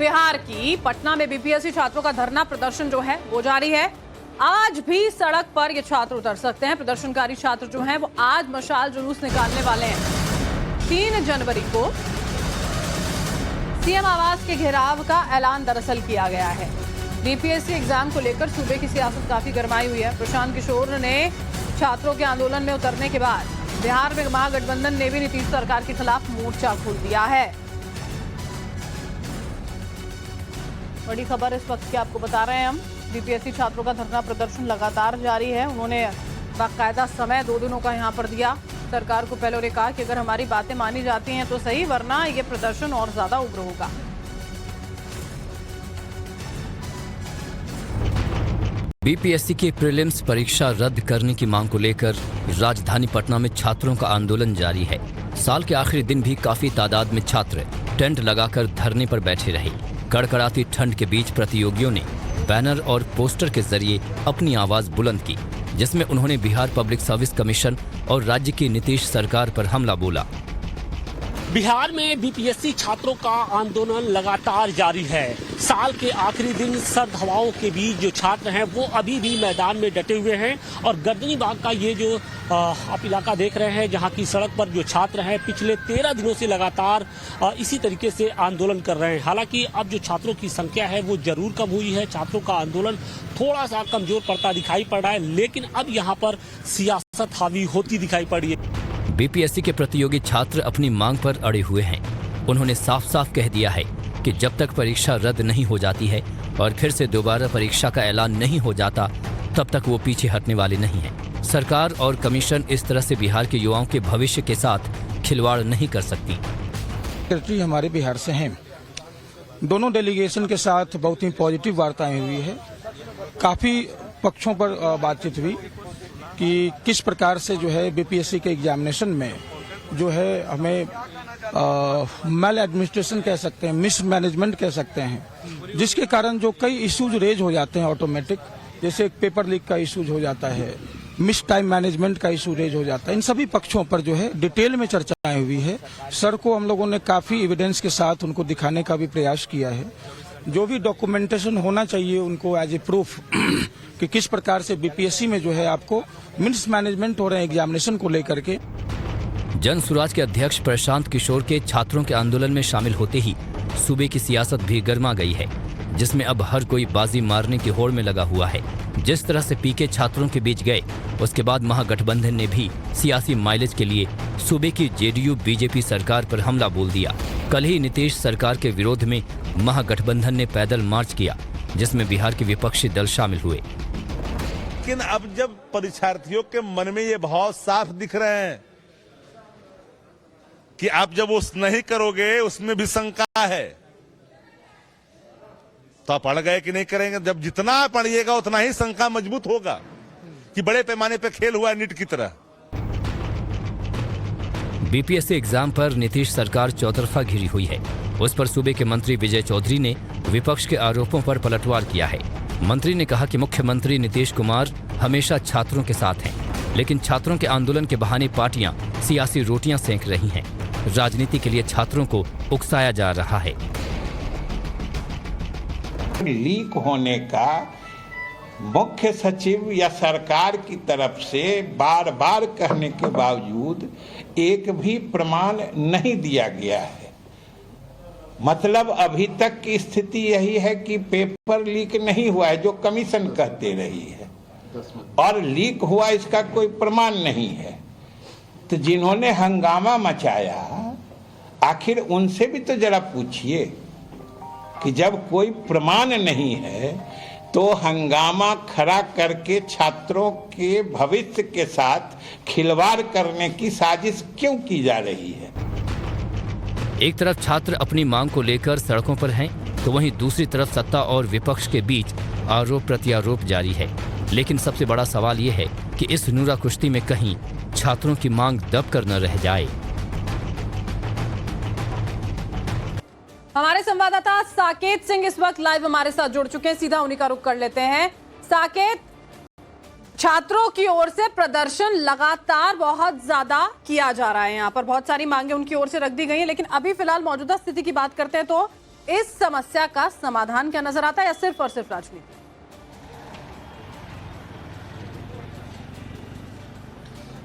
बिहार की पटना में बीपीएससी छात्रों का धरना प्रदर्शन जो है वो जारी है। आज भी सड़क पर ये छात्र उतर सकते हैं। प्रदर्शनकारी छात्र जो हैं वो आज मशाल जुलूस निकालने वाले हैं। 3 जनवरी को सीएम आवास के घेराव का ऐलान दरअसल किया गया है। बीपीएससी एग्जाम को लेकर सूबे की सियासत काफी गरमाई हुई है। प्रशांत किशोर ने छात्रों के आंदोलन में उतरने के बाद बिहार में महागठबंधन ने भी नीतीश सरकार के खिलाफ मोर्चा खोल दिया है। बड़ी खबर इस वक्त की आपको बता रहे हैं हम। बीपीएससी छात्रों का धरना प्रदर्शन लगातार जारी है। उन्होंने बाकायदा समय 2 दिनों का यहां पर दिया। सरकार को पहले उन्होंने कहा कि अगर हमारी बातें मानी जाती हैं तो सही, वरना ये प्रदर्शन और ज्यादा उग्र होगा। बीपीएससी की प्रीलिम्स परीक्षा रद्द करने की मांग को लेकर राजधानी पटना में छात्रों का आंदोलन जारी है। साल के आखिरी दिन भी काफी तादाद में छात्र टेंट लगाकर धरने पर बैठे रहे। कड़कड़ाती ठंड के बीच प्रतियोगियों ने बैनर और पोस्टर के जरिए अपनी आवाज बुलंद की, जिसमें उन्होंने बिहार पब्लिक सर्विस कमीशन और राज्य की नीतीश सरकार पर हमला बोला। बिहार में बीपीएससी छात्रों का आंदोलन लगातार जारी है। साल के आखिरी दिन सर्द हवाओं के बीच जो छात्र हैं वो अभी भी मैदान में डटे हुए हैं और गर्दनी बाग का ये जो आप इलाका देख रहे हैं, जहां की सड़क पर जो छात्र हैं पिछले 13 दिनों से लगातार इसी तरीके से आंदोलन कर रहे हैं। हालांकि अब जो छात्रों की संख्या है वो जरूर कम हुई है। छात्रों का आंदोलन थोड़ा सा कमजोर पड़ता दिखाई पड़ रहा है, लेकिन अब यहाँ पर सियासत हावी होती दिखाई पड़ी है। बीपीएससी के प्रतियोगी छात्र अपनी मांग पर अड़े हुए हैं। उन्होंने साफ साफ कह दिया है कि जब तक परीक्षा रद्द नहीं हो जाती है और फिर से दोबारा परीक्षा का ऐलान नहीं हो जाता, तब तक वो पीछे हटने वाले नहीं हैं। सरकार और कमीशन इस तरह से बिहार के युवाओं के भविष्य के साथ खिलवाड़ नहीं कर सकती। सेक्रेटरी हमारे बिहार से हैं। दोनों डेलीगेशन के साथ बहुत ही पॉजिटिव वार्ताएं हुई है। काफी पक्षों पर बातचीत हुई कि किस प्रकार से जो है बीपीएससी के एग्जामिनेशन में जो है हमें मैल एडमिनिस्ट्रेशन कह सकते हैं, मिस मैनेजमेंट कह सकते हैं, जिसके कारण जो कई इश्यूज रेज हो जाते हैं ऑटोमेटिक, जैसे पेपर लीक का इश्यूज हो जाता है, मिस टाइम मैनेजमेंट का इशू रेज हो जाता है। इन सभी पक्षों पर जो है डिटेल में चर्चाएं हुई है। सर को हम लोगों ने काफी एविडेंस के साथ उनको दिखाने का भी प्रयास किया है। जो भी डॉक्यूमेंटेशन होना चाहिए उनको एज ए प्रूफ कि किस प्रकार से बीपीएससी में जो है आपको मिस मैनेजमेंट हो रहे हैं एग्जामिनेशन को लेकर के। जन सुराज के अध्यक्ष प्रशांत किशोर के छात्रों के आंदोलन में शामिल होते ही सूबे की सियासत भी गर्मा गई है, जिसमें अब हर कोई बाजी मारने की होड़ में लगा हुआ है। जिस तरह से पीके छात्रों के बीच गए, उसके बाद महागठबंधन ने भी सियासी माइलेज के लिए सूबे की जेडीयू बीजेपी सरकार पर हमला बोल दिया। कल ही नीतीश सरकार के विरोध में महागठबंधन ने पैदल मार्च किया, जिसमें बिहार के विपक्षी दल शामिल हुए। लेकिन अब जब परीक्षार्थियों के मन में ये भाव साफ दिख रहे हैं कि आप जब उस नहीं करोगे उसमें भी शंका है, तो आप पढ़ गए कि नहीं करेंगे। जब जितना पढ़िएगा उतना ही शंका मजबूत होगा कि बड़े पैमाने पर खेल हुआ है नीट की तरह। बीपीएससी एग्जाम पर नीतीश सरकार चौतरफा घिरी हुई है। उस पर सूबे के मंत्री विजय चौधरी ने विपक्ष के आरोपों पर पलटवार किया है। मंत्री ने कहा कि मुख्यमंत्री नीतीश कुमार हमेशा छात्रों के साथ हैं, लेकिन छात्रों के आंदोलन के बहाने पार्टियां सियासी रोटियां सेंक रही हैं। राजनीति के लिए छात्रों को उकसाया जा रहा है। लीक होने का मुख्य सचिव या सरकार की तरफ से बार बार कहने के बावजूद एक भी प्रमाण नहीं दिया गया है। मतलब अभी तक की स्थिति यही है कि पेपर लीक नहीं हुआ है, जो कमीशन कहते रही है, और लीक हुआ इसका कोई प्रमाण नहीं है। तो जिन्होंने हंगामा मचाया, आखिर उनसे भी तो जरा पूछिए कि जब कोई प्रमाण नहीं है तो हंगामा खड़ा करके छात्रों के भविष्य के साथ खिलवाड़ करने की साजिश क्यों की जा रही है। एक तरफ छात्र अपनी मांग को लेकर सड़कों पर हैं, तो वहीं दूसरी तरफ सत्ता और विपक्ष के बीच आरोप प्रत्यारोप जारी है। लेकिन सबसे बड़ा सवाल ये है कि इस नूरा कुश्ती में कहीं छात्रों की मांग दब कर न रह जाए। हमारे संवाददाता साकेत सिंह इस वक्त लाइव हमारे साथ जुड़ चुके हैं। सीधा उन्हीं का रुख कर लेते हैं। साकेत, छात्रों की ओर से प्रदर्शन लगातार बहुत ज्यादा किया जा रहा है। यहाँ पर बहुत सारी मांगे उनकी ओर से रख दी गई हैं, लेकिन अभी फिलहाल मौजूदा स्थिति की बात करते हैं तो इस समस्या का समाधान क्या नजर आता है या सिर्फ और सिर्फ राजनीति?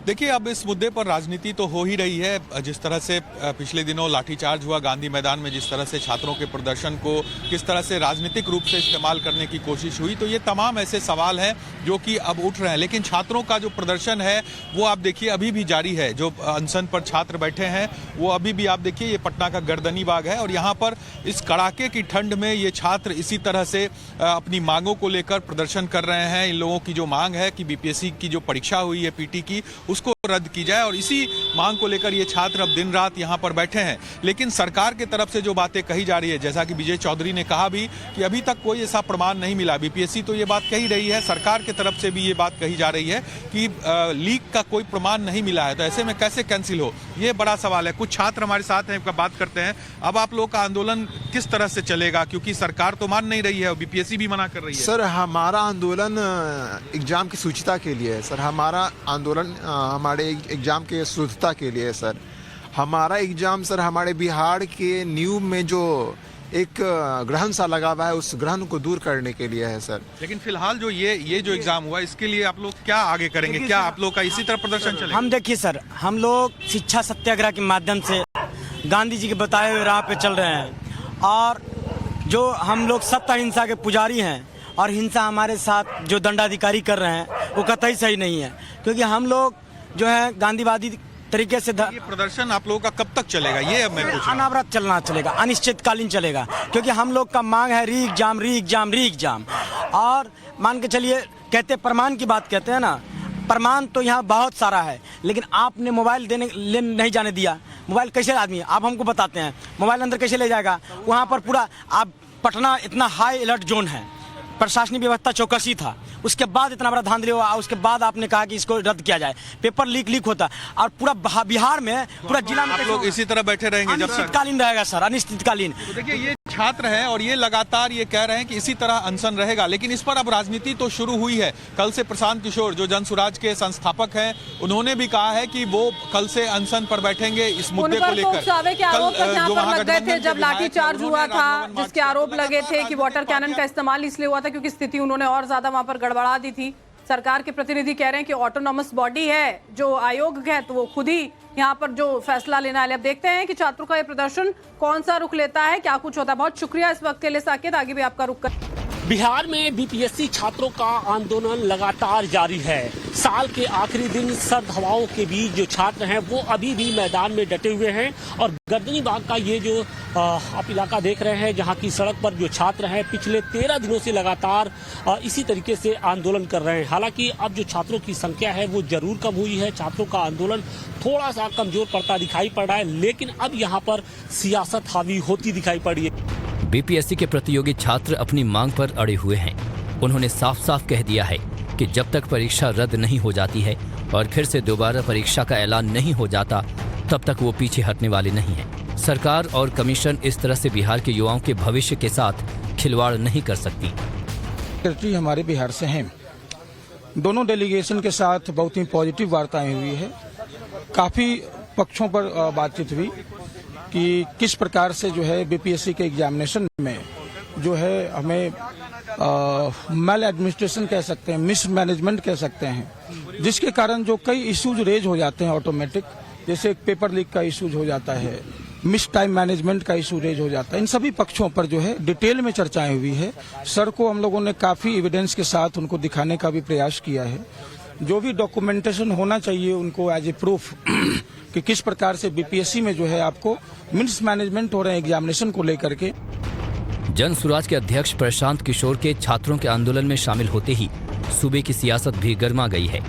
देखिए, अब इस मुद्दे पर राजनीति तो हो ही रही है। जिस तरह से पिछले दिनों लाठीचार्ज हुआ गांधी मैदान में, जिस तरह से छात्रों के प्रदर्शन को किस तरह से राजनीतिक रूप से इस्तेमाल करने की कोशिश हुई, तो ये तमाम ऐसे सवाल हैं जो कि अब उठ रहे हैं। लेकिन छात्रों का जो प्रदर्शन है वो आप देखिए अभी भी जारी है। जो अनशन पर छात्र बैठे हैं वो अभी भी आप देखिए, ये पटना का गर्दनी बाग है और यहाँ पर इस कड़ाके की ठंड में ये छात्र इसी तरह से अपनी मांगों को लेकर प्रदर्शन कर रहे हैं। इन लोगों की जो मांग है कि बीपीएससी की जो परीक्षा हुई है पीटी की, उसको रद्द की जाए, और इसी मांग को लेकर ये छात्र अब दिन रात यहाँ पर बैठे हैं। लेकिन सरकार की तरफ से जो बातें कही जा रही है, जैसा कि विजय चौधरी ने कहा भी कि अभी तक कोई ऐसा प्रमाण नहीं मिला। बीपीएससी तो ये बात कही रही है, सरकार की तरफ से भी ये बात कही जा रही है कि लीक का कोई प्रमाण नहीं मिला है। तो ऐसे में कैसे कैंसिल हो, ये बड़ा सवाल है। कुछ छात्र हमारे साथ हैं, बात करते हैं। अब आप लोग का आंदोलन किस तरह से चलेगा, क्योंकि सरकार तो मान नहीं रही है और बीपीएससी भी मना कर रही है। सर, हमारा आंदोलन एग्जाम की शुचिता के लिए है सर। हमारा आंदोलन हमारे एग्जाम के शुद्धता के लिए है सर। हमारा एग्जाम सर, हमारे बिहार के न्यू में जो एक ग्रहण सा लगा हुआ है, उस ग्रहण को दूर करने के लिए है सर। लेकिन फिलहाल जो ये जो एग्जाम हुआ, इसके लिए आप लोग क्या आगे करेंगे? क्या आप लोग का इसी तरह प्रदर्शन चलेगा? हम देखिए सर, हम लोग शिक्षा सत्याग्रह के माध्यम से गांधी जी के बताए हुए राह पे चल रहे हैं, और जो हम लोग सत्ता हिंसा के पुजारी हैं और हिंसा हमारे साथ जो दंडाधिकारी कर रहे हैं वो कतई सही नहीं है। क्योंकि हम लोग जो है गांधीवादी तरीके से ये प्रदर्शन आप लोगों का कब तक चलेगा, ये अब मैं पूछ रहा हूं। अनावरत चलना चलेगा, अनिश्चितकालीन चलेगा। क्योंकि हम लोग का मांग है री एग्जाम। और मान के चलिए, कहते प्रमाण की बात कहते हैं ना, प्रमाण तो यहाँ बहुत सारा है, लेकिन आपने मोबाइल नहीं जाने दिया। मोबाइल कैसे आदमी, आप हमको बताते हैं मोबाइल अंदर कैसे ले जाएगा? वहाँ पर पूरा आप पटना इतना हाई अलर्ट जोन है, प्रशासनिक व्यवस्था चौकसी था, उसके बाद इतना बड़ा धांधली हुआ, उसके बाद आपने कहा कि इसको रद्द किया जाए। पेपर लीक होता, और पूरा बिहार में, पूरा जिला में आप लोग इसी तरह बैठे रहेंगे जब तक? अनिश्चितकालीन रहेगा सर, अनिश्चितकालीन। तो देखिए, ये छात्र हैं और ये लगातार ये कह रहे हैं कि इसी तरह अनशन रहेगा। लेकिन इस पर अब राजनीति तो शुरू हुई है। कल से प्रशांत किशोर, जो जन सुराज के संस्थापक हैं, उन्होंने भी कहा है कि वो कल से अनशन पर बैठेंगे इस मुद्दे को लेकर। जब लाठीचार्ज हुआ था, जिसके आरोप लगे थे कि वाटर कैनन का इस्तेमाल इसलिए हुआ था क्योंकि स्थिति उन्होंने और ज्यादा वहां पर गड़बड़ा दी थी। सरकार के प्रतिनिधि कह रहे हैं कि ऑटोनॉमस बॉडी है जो आयोग है, तो वो खुद ही यहाँ पर जो फैसला लेना है। अब देखते हैं कि छात्रों का ये प्रदर्शन कौन सा रुख लेता है, क्या कुछ होता है। बहुत शुक्रिया इस वक्त के लिए साकेत, आगे भी आपका रुख कर। बिहार में बीपीएससी छात्रों का आंदोलन लगातार जारी है। साल के आखिरी दिन सर्द हवाओं के बीच जो छात्र हैं वो अभी भी मैदान में डटे हुए हैं, और गर्दनी बाग का ये जो आप इलाका देख रहे हैं, जहां की सड़क पर जो छात्र हैं पिछले 13 दिनों से लगातार इसी तरीके से आंदोलन कर रहे हैं। हालांकि अब जो छात्रों की संख्या है वो जरूर कम हुई है, छात्रों का आंदोलन थोड़ा सा कमजोर पड़ता दिखाई पड़ रहा है, लेकिन अब यहाँ पर सियासत हावी होती दिखाई पड़ी है। बीपीएससी के प्रतियोगी छात्र अपनी मांग पर अड़े हुए हैं। उन्होंने साफ साफ कह दिया है कि जब तक परीक्षा रद्द नहीं हो जाती है और फिर से दोबारा परीक्षा का ऐलान नहीं हो जाता, तब तक वो पीछे हटने वाले नहीं हैं। सरकार और कमीशन इस तरह से बिहार के युवाओं के भविष्य के साथ खिलवाड़ नहीं कर सकती। सेक्रेटरी हमारे बिहार से हैं, दोनों डेलीगेशन के साथ बहुत ही पॉजिटिव वार्ताएं हुई है। काफी पक्षों पर बातचीत हुई कि किस प्रकार से जो है बीपीएससी के एग्जामिनेशन में जो है हमें मैल एडमिनिस्ट्रेशन कह सकते हैं, मिस मैनेजमेंट कह सकते हैं, जिसके कारण जो कई इश्यूज रेज हो जाते हैं ऑटोमेटिक, जैसे पेपर लीक का इश्यूज हो जाता है, मिस टाइम मैनेजमेंट का इशू रेज हो जाता है। इन सभी पक्षों पर जो है डिटेल में चर्चाएं हुई है। सर को हम लोगों ने काफी एविडेंस के साथ उनको दिखाने का भी प्रयास किया है। जो भी डॉक्यूमेंटेशन होना चाहिए उनको एज ए प्रूफ कि किस प्रकार से बीपीएससी में जो है आपको मिस मैनेजमेंट हो रहे हैं एग्जामिनेशन को लेकर के। जन सुराज के अध्यक्ष प्रशांत किशोर के छात्रों के आंदोलन में शामिल होते ही सूबे की सियासत भी गर्मा गई है,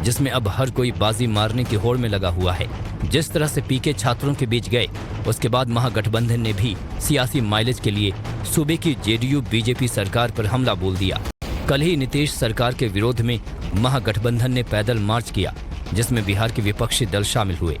जिसमें अब हर कोई बाजी मारने की होड़ में लगा हुआ है। जिस तरह से पीके छात्रों के बीच गए, उसके बाद महागठबंधन ने भी सियासी माइलेज के लिए सूबे की जेडीयू बीजेपी सरकार पर हमला बोल दिया। कल ही नीतीश सरकार के विरोध में महागठबंधन ने पैदल मार्च किया, जिसमें बिहार के विपक्षी दल शामिल हुए।